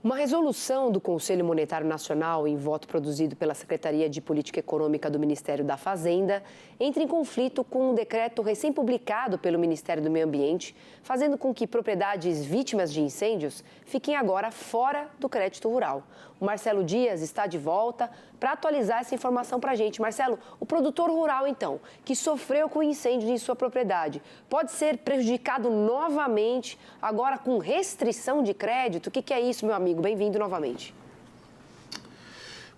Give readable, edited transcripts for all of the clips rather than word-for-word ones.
Uma resolução do Conselho Monetário Nacional, em voto produzido pela Secretaria de Política Econômica do Ministério da Fazenda, entra em conflito com um decreto recém-publicado pelo Ministério do Meio Ambiente, fazendo com que propriedades vítimas de incêndios fiquem agora fora do crédito rural. O Marcelo Dias está de volta para atualizar essa informação para a gente. Marcelo, o produtor rural, então, que sofreu com incêndios em sua propriedade, pode ser prejudicado novamente, agora com restrição de crédito? O que é isso, meu amigo? Bem-vindo novamente.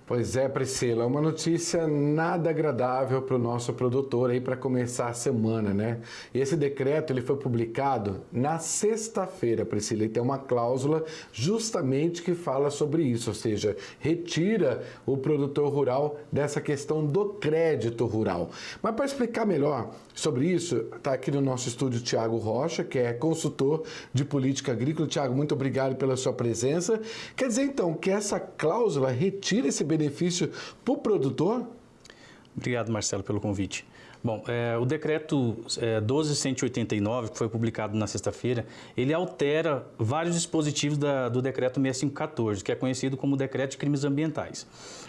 Pois é, Priscila, uma notícia nada agradável para o nosso produtor aí para começar a semana, né? E esse decreto ele foi publicado na sexta-feira, Priscila, e tem uma cláusula justamente que fala sobre isso, ou seja, retira o produtor rural dessa questão do crédito rural. Mas para explicar melhor sobre isso, está aqui no nosso estúdio o Thiago Rocha, que é consultor de política agrícola. Thiago, muito obrigado pela sua presença. Quer dizer, então, que essa cláusula retira esse benefício para o produtor? Obrigado, Marcelo, pelo convite. Bom, o decreto 12.189, que foi publicado na sexta-feira, ele altera vários dispositivos do decreto 6514, que é conhecido como decreto de crimes ambientais.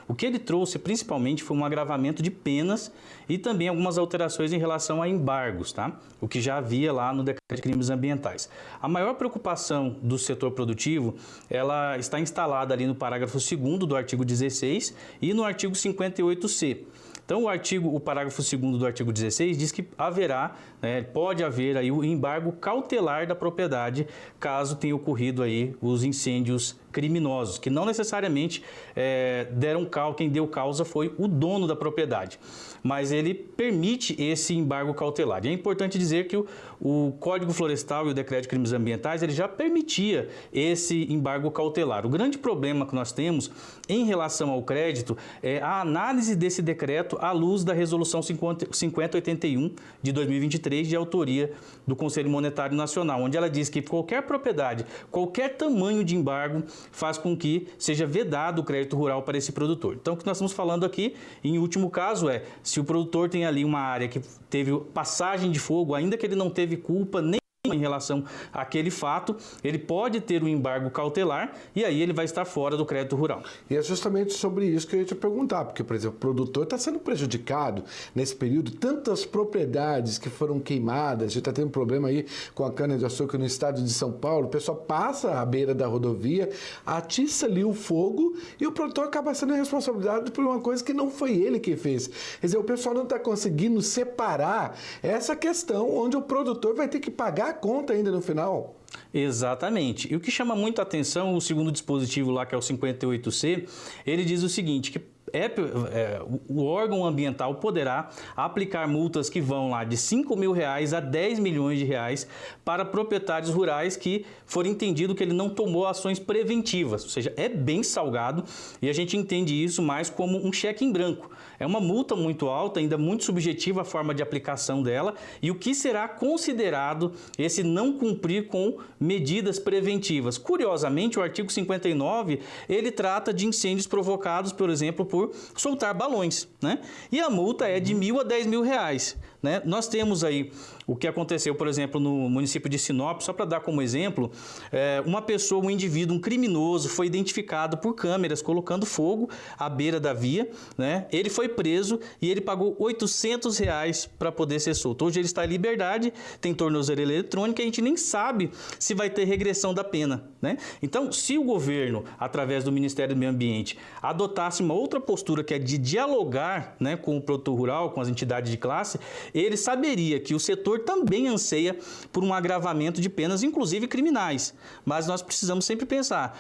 O que ele trouxe, principalmente, foi um agravamento de penas e também algumas alterações em relação a embargos, tá? O que já havia lá no decreto de crimes ambientais. A maior preocupação do setor produtivo, ela está instalada ali no parágrafo 2º do artigo 16 e no artigo 58C. Então, o parágrafo 2º do artigo 16 diz que pode haver aí o embargo cautelar da propriedade caso tenha ocorrido aí os incêndios criminosos, que não necessariamente quem deu causa foi o dono da propriedade, mas ele permite esse embargo cautelar. E é importante dizer que o Código Florestal e o Decreto de Crimes Ambientais ele já permitia esse embargo cautelar. O grande problema que nós temos em relação ao crédito é a análise desse decreto à luz da Resolução 5081 de 2023, de autoria do Conselho Monetário Nacional, onde ela diz que qualquer propriedade, qualquer tamanho de embargo faz com que seja vedado o crédito rural para esse produtor. Então, o que nós estamos falando aqui, em último caso, se o produtor tem ali uma área que teve passagem de fogo, ainda que ele não teve culpa nem em relação àquele fato, ele pode ter um embargo cautelar e aí ele vai estar fora do crédito rural. E é justamente sobre isso que eu ia te perguntar, porque, por exemplo, o produtor está sendo prejudicado nesse período, tantas propriedades que foram queimadas, a gente está tendo um problema aí com a cana-de-açúcar no estado de São Paulo, o pessoal passa à beira da rodovia, atiça ali o fogo e o produtor acaba sendo responsabilizado por uma coisa que não foi ele que fez. Quer dizer, o pessoal não está conseguindo separar essa questão onde o produtor vai ter que pagar a conta ainda no final. Exatamente. E o que chama muito a atenção, o segundo dispositivo lá, que é o 58C, ele diz o seguinte, que o órgão ambiental poderá aplicar multas que vão lá de R$5 mil a R$10 milhões para proprietários rurais que for entendido que ele não tomou ações preventivas, ou seja, é bem salgado e a gente entende isso mais como um cheque em branco. É uma multa muito alta, ainda muito subjetiva a forma de aplicação dela e o que será considerado esse não cumprir com medidas preventivas. Curiosamente, o artigo 59, ele trata de incêndios provocados, por exemplo, por soltar balões, né? E a multa é de R$1.000 a R$10 mil, né? Nós temos aí o que aconteceu, por exemplo, no município de Sinop, só para dar como exemplo, uma pessoa, um indivíduo, um criminoso, foi identificado por câmeras colocando fogo à beira da via, né? Ele foi preso e ele pagou R$800 para poder ser solto. Hoje ele está em liberdade, tem tornozeleira eletrônica, a gente nem sabe se vai ter regressão da pena, né? Então, se o governo, através do Ministério do Meio Ambiente, adotasse uma outra postura que é de dialogar, né, com o produtor rural, com as entidades de classe, ele saberia que o setor também anseia por um agravamento de penas, inclusive criminais. Mas nós precisamos sempre pensar,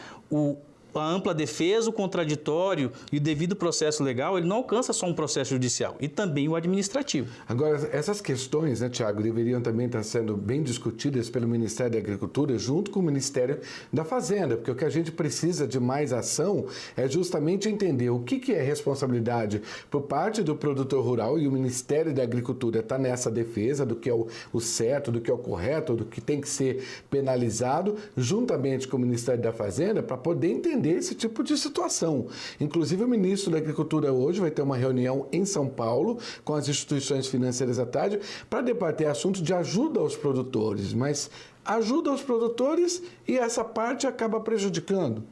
a ampla defesa, o contraditório e o devido processo legal, ele não alcança só um processo judicial, e também o administrativo. Agora, essas questões, né, Thiago, deveriam também estar sendo bem discutidas pelo Ministério da Agricultura junto com o Ministério da Fazenda, porque o que a gente precisa de mais ação é justamente entender o que é responsabilidade por parte do produtor rural, e o Ministério da Agricultura está nessa defesa do que é o certo, do que é o correto, do que tem que ser penalizado, juntamente com o Ministério da Fazenda, para poder entender esse tipo de situação. Inclusive, o ministro da Agricultura hoje vai ter uma reunião em São Paulo com as instituições financeiras à tarde para debater assuntos de ajuda aos produtores, mas ajuda aos produtores e essa parte acaba prejudicando.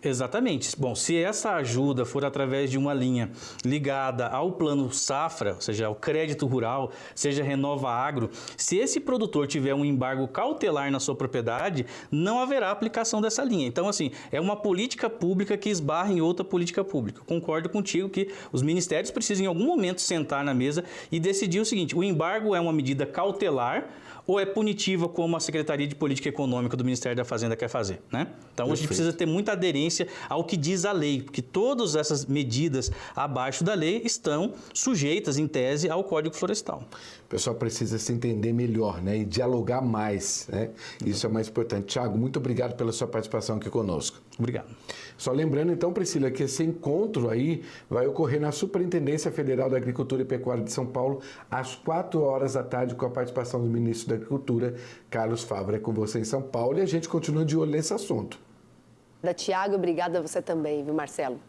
Exatamente. Bom, se essa ajuda for através de uma linha ligada ao plano safra, ou seja, ao crédito rural, seja Renova Agro, se esse produtor tiver um embargo cautelar na sua propriedade, não haverá aplicação dessa linha. Então, assim, é uma política pública que esbarra em outra política pública. Concordo contigo que os ministérios precisam em algum momento sentar na mesa e decidir o seguinte: o embargo é uma medida cautelar ou é punitiva, como a Secretaria de Política Econômica do Ministério da Fazenda quer fazer, né? Então, a gente precisa ter muita aderência ao que diz a lei, porque todas essas medidas abaixo da lei estão sujeitas, em tese, ao Código Florestal. O pessoal precisa se entender melhor, né? E dialogar mais, né? Isso é o mais importante. Tiago, muito obrigado pela sua participação aqui conosco. Obrigado. Só lembrando, então, Priscila, que esse encontro aí vai ocorrer na Superintendência Federal da Agricultura e Pecuária de São Paulo, às 16h, com a participação do ministro da Agricultura, Carlos Fávaro. É com você em São Paulo e a gente continua de olho nesse assunto. Tiago, obrigada a você também, viu, Marcelo?